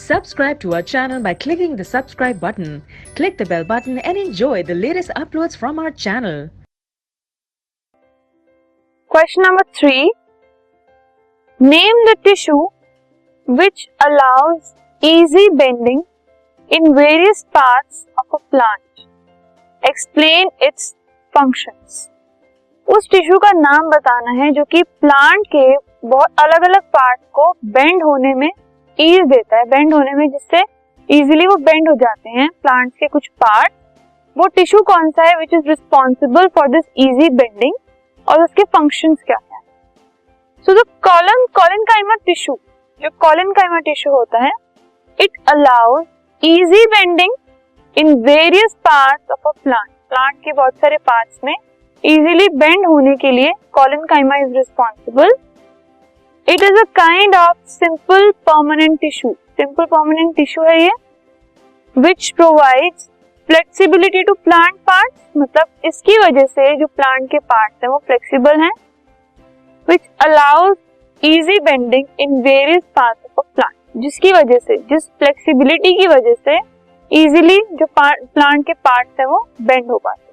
Subscribe to our channel by clicking the subscribe button. Click the bell button and enjoy the latest uploads from our channel. Question number 3. Name the tissue which allows easy bending in various parts of a plant. Explain its functions. उस tissue का नाम बताना है जो कि plant के बहुत अलग अलग पार्ट को बेंड होने में ईज देता है, बेंड होने में जिससे इजीली वो बेंड हो जाते हैं प्लांट के कुछ पार्ट. वो टिश्यू कौन सा है which is responsible for this easy bending और उसके फंक्शंस क्या है. सो द कॉलेनकाइमा टिश्यू, जो कॉलेनकाइमा टिश्यू होता है, it allows easy bending in various parts of a plant. Plant के बहुत सारे पार्ट्स में इजीली बेंड होने के लिए collenchyma is responsible. It is a kind of simple permanent tissue. Simple permanent tissue है ये, which provides flexibility to plant parts. मतलब इसकी वजह से जो प्लांट के पार्ट्स हैं वो फ्लेक्सिबल हैं, which allows easy bending in various parts of a plant. जिसकी वजह से, जिस फ्लेक्सिबिलिटी की वजह से इजीली जो प्लांट के पार्ट्स हैं वो बेंड हो पाते हैं.